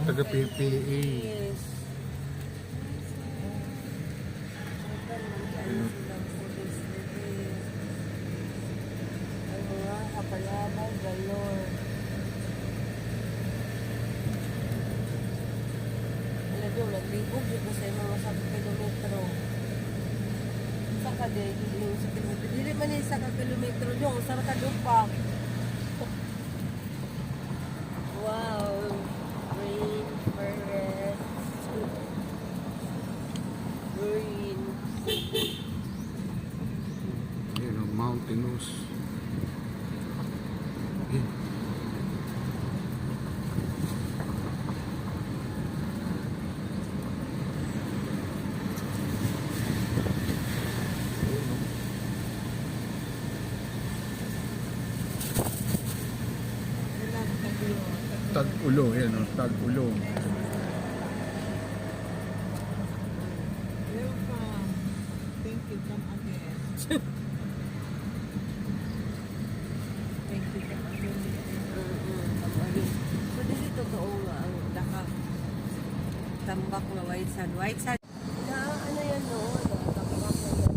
taga PPA. Yes. Ang mga kapalaban, galor. Alam nyo, naglibog yun ko sa mga 10 kilometro. Saka yung sa kilometro. Dili man yung 1 kilometro nyo, saan ka lupa. Wow. Rain forest. Green. Ayan ang mountainous. Ayan. Tag-ulo, yan o, tag-ulo. Welcome. Thank you. Come again. Thank you. Come again. So, dili totoo nga ang daka tambak na white sand. White sand. Na, ano yan no? Tambak na yan.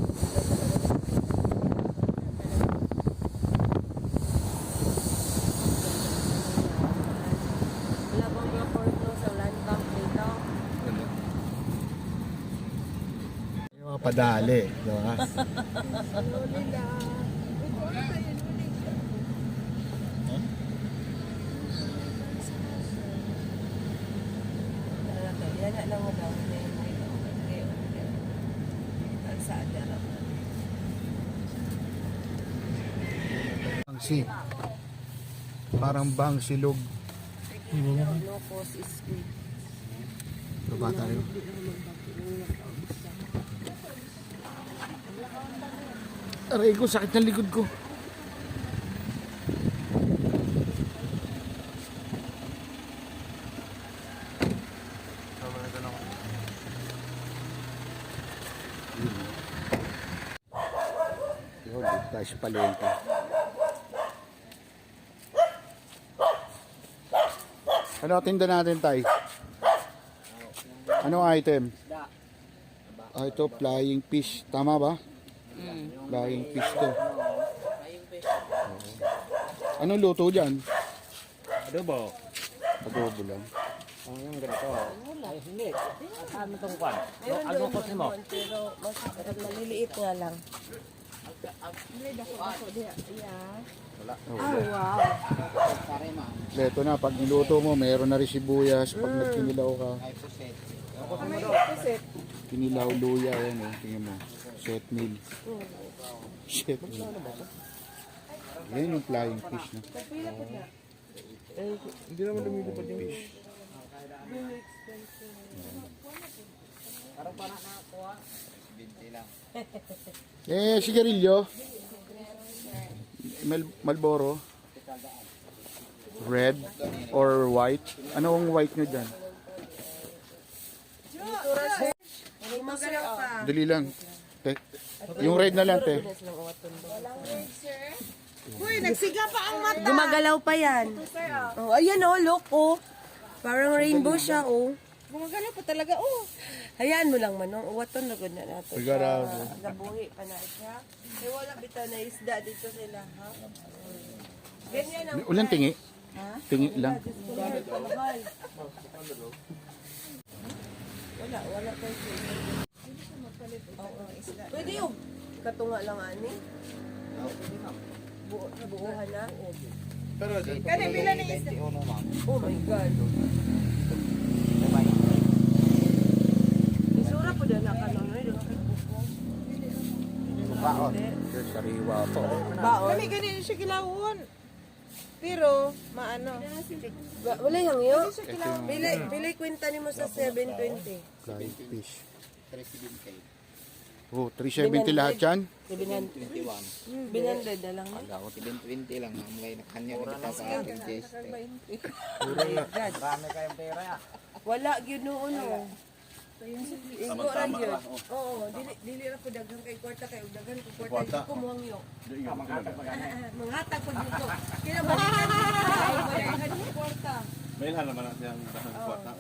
Wala bang mga porno sa land bank dito? Wala. Yung mga padali, di ba? Luli lang. Ito ano tayo, luli. Yan na lang mo daw. Ang saan na lang. Bangsi. Parang bangsilog. Locos is sweet. Baba tayo. Aray ko, sakit ng likod ko. Yun, dito tayo sa palengke. Ano tinda natin, Tay? Anong item? Ah, ito, flying fish. Tama ba? Flying fish to. Anong luto dyan? Adobo. Adobo lang. Ang yung ganito. Ay, hindi. Ano itong kwan? Meron Ano doon ko mo? doon, pero mas maliliit nga lang. Oh, wow. ito na, pag niluto mo, meron na rin sibuyas. Pag nagkinilaw ka, kinilaw luya, yan eh. Tingnan mo. Set meal. Set meal. Yan yung flying fish na. Hindi naman lumilipad yung Fish. Parang para nakakuha. 20 lang. Sigarilyo. Malboro. Red or white. Ano ang white nyo dyan? Gumagalaw pa. Dali lang. Te. Yung red na lang, te. Uy, nagsiga pa ang mata. Gumagalaw pa yan. Oh, ayan oh, look oh. Parang rainbow siya oh. Gumagalaw pa talaga. Oh. Hayaan mo lang man, oh. Uwaton na good na nato. Sigara. Nabuhi pa na siya. Eh, wala bitaw na isda dito sila, ha? Ganyan ang Ulan tingi. Tingi lang. Wala tayo siya. Pwede yung katunga lang ani. Buuhan na. Pero Kaya bila na isda. Oh my God. Isura po dyan na kanon. baon. Sariwa po. Baon. Kami ganyan siya kilawon. Pero, maano. Wala yung yun. Pili kwenta ni mo sa 720. Flying fish. Oh, 370 lahat yan? 21. Binandad na lang. Pag ako 20 lang. Ang ngay nakanya ko kita sa ating test. Marami kayong pera ya. Wala gyud noon oh. Igo ra gyud. Oo, dili ra po daghang kay kwarta kay daghan ko kwarta ko muhangyo. Manghatag ko dito. Kina balikan ko kwarta. May lahat naman natin ang dahan ng kwarta.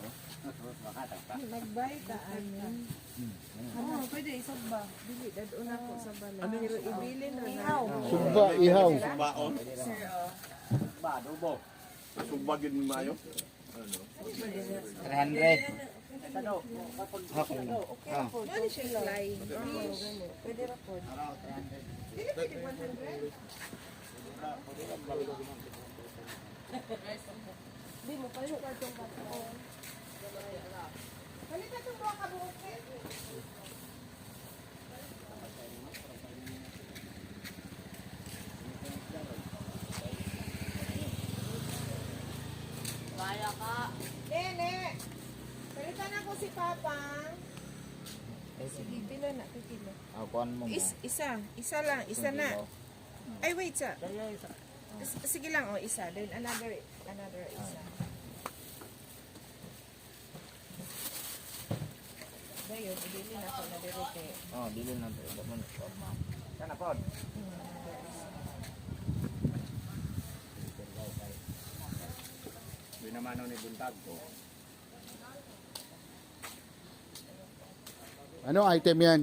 Nagbay ka, ano? Oo, pwede, isog ba? Dili, dadun ako sa bala. Pero ibilin na na. Sugba, ihaw. Baon. Ba, adobo. Sumbagin mo mayo. 300. Ano siya fly? Pwede ra po. Dili, pwede 100. Di mo pa yung kartong kartong. Halika itong buha ka buhok, eh. Kaya ka. Nene! Palitan ako si Papa. Sige, pila na, pila. Kuan mo mo. Isa lang, isa na. Ay, wait, sa. Sige lang, oh, isa. Then another isa. Dayon, ibili na ako na direte. Oh, dili na to. Dapat mo forma. Kana pod. Binamano ni buntag ko. Ano item yan?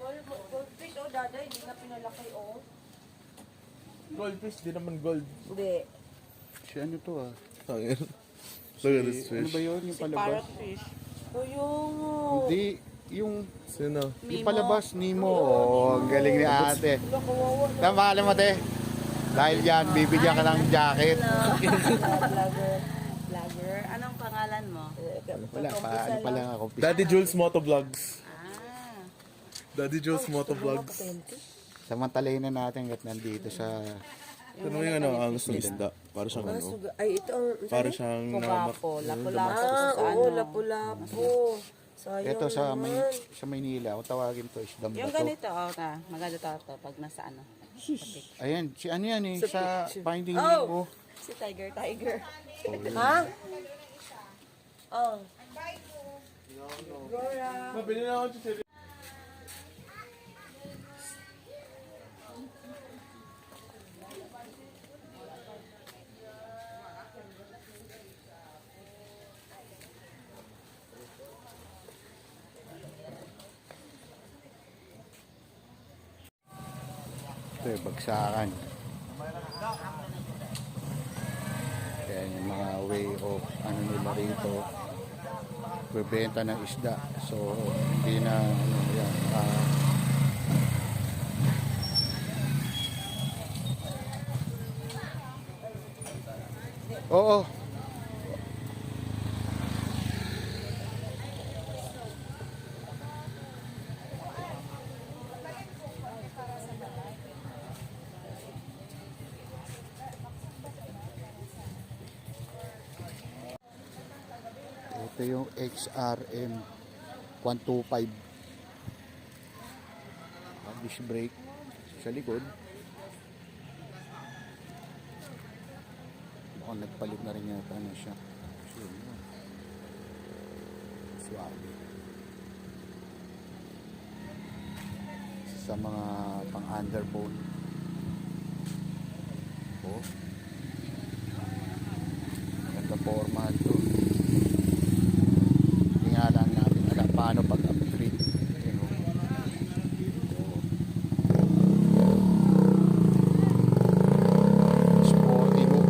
Goldfish o daday, hindi na pinalaki o. Goldfish, di naman gold. Hindi. Si ano to ah? Tangin. Look at this Ano fish. ba yun? Yung palabas? Parrotfish. O yung... Hindi, yung Sino? yung palabas, Nemo. Oh, ang galing ni ate. Tama alam mo, te. Dahil yan, bibigyan ka ng jacket. Vlogger. Anong pangalan mo? Wala pa, ano pa lang ako. Daddy Jules Motovlogs. Ah. Daddy Jules Motovlogs. Samantalahin na natin at nandito sa... Ano mo yung ano, ang gusto ng isda? Para siyang ano? Ay, ito ang... Para siyang Lapu-lapu. Lapu-lapu. Oo, lapu-lapu. Sayang Ito sa naman. sa Maynila, kung tawagin to is Yung Dambato. ganito, maganda to pag nasa ano. Ayan, si ano yan eh, sa Finding Nemo. Si Tiger. Ha? Oh. Mabili na ako si Ito yung bagsakan. Kaya yung mga way of ano nila rito, bebenta ng isda. So, hindi na ano yan. Oo. Ito yung XRM 125 disc brake sa likod. Mukhang nagpalit na rin yata na siya. Suwabe. Sa mga pang underbone. Oh. Ganda formal to. Tingnan natin alam paano pag-upgrade. You know. Sporty look.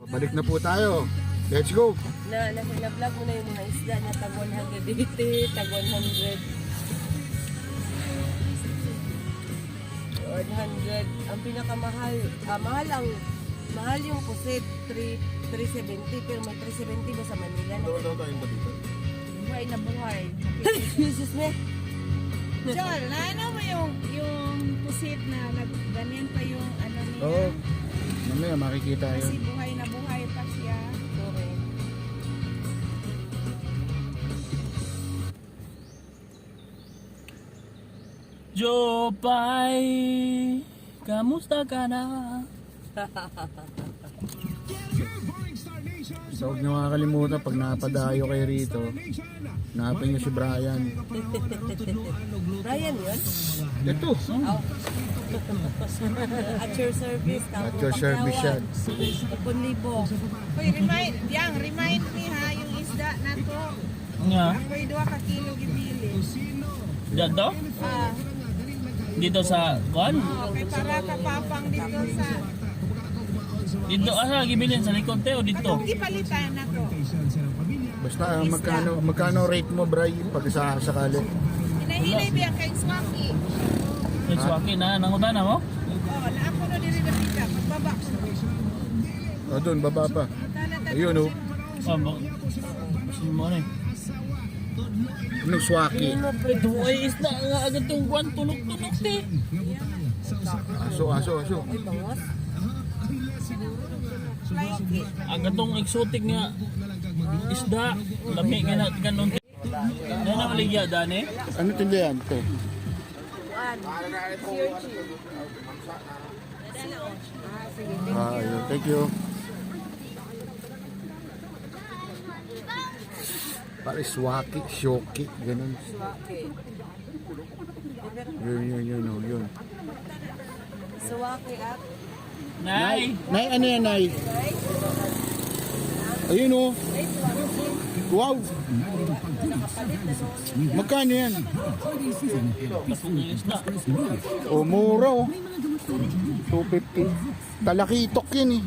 Balik na po tayo. Let's go. Na-vlog mo na yung mga isda na tag 180, tag 100. 100. Ang pinakamahal, mahal yung pusit, 370, pero may 370 ba sa Manila? Buhay na buhay. Jesus me. Joel, naano mo yung pusit na ganyan pa yung ano niya? Oo. Mamaya makikita Kasi yun. buhay na buhay pa siya. Okay. Jopay, kamusta ka na? So huwag niyo makakalimutan pag napadayo kayo rito, hanapin niyo si Brian. Brian yun? Ito. At your service. At your service yan. 10,000. Uy, remind me ha, yung isda na to. Nga. Ako'y 2 ka kilo gibili. Dito? Ah, Dito sa kuan? okay, para kapapang dito sa... Dito asa gibilin sa likod te o dito? Atong gipalitan ako. Basta magkano rate mo, Brian, pag sakali? Hinahinay biya kay Swaki. May swaki na nangutan na mo? Oh, na ako na diri na pika. Pagbaba. O doon, baba pa. Ayun o. Oh, mo ni. Anong swaki? Ito ay isda nga agad tong kuan tulok-tulok te. Aso. Ay, bangos. Agad tong exotic nga isda. Lami nga na kanon. Ano na maligya dani? Ano tindihan, te? Ayun, thank you. Pare swaki, shoki, ganun. Yun. Suwaki at Nay. Nay, ano yan, Nay? Ayun o. Wow! Magkano yan? Kapong isda. O, mura o. 250. Talakitok yan eh.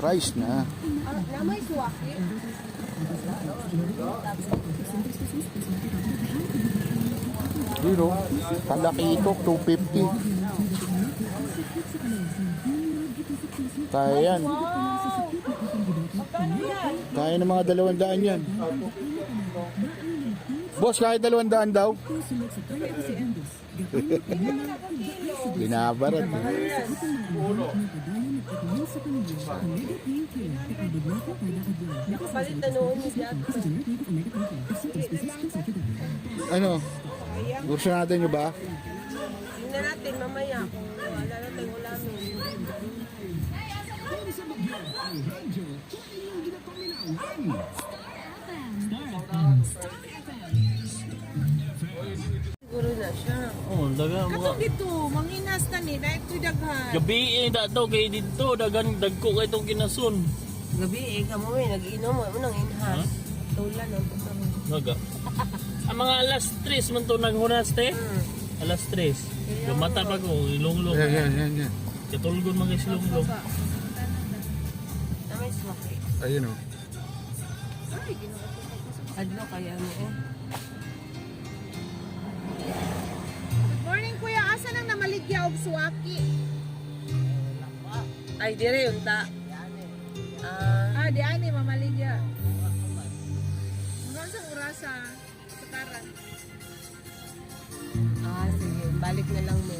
Rice na. na may suwaki. Yun o. Talakitok, 250. Kaya yan. Kaya ng mga 200 yan. Boss, kahit 200 daw. Binabarat. Nakapalit na noon ni Jack. Ano? Bursa natin nyo ba? Tingnan natin mamaya kung wala natin ulamin. Siguro na siya. Oh, daga mga Katong dito, manginas na ni, dahil ito'y daghan. gabi dato kay dito dagan dagko kay tong kinasun. Gabi kamo nag-inom mo nang inhas. Tulan ang tuturo. Naga. Ang mga alas 3 man to naghunas te. Alas 3. Lumata pa ko ilong-long. Yan. Katulgon mga islong-long. Na may suwaki. Ayun o. Adlo kaya mo eh. Good morning, kuya. Asa nang namaligya og suwaki? Ay, dire yun ta. Ah, di ani mamaligya. Hanggang sa orasa, sa karan. Sige. Balik na lang mo.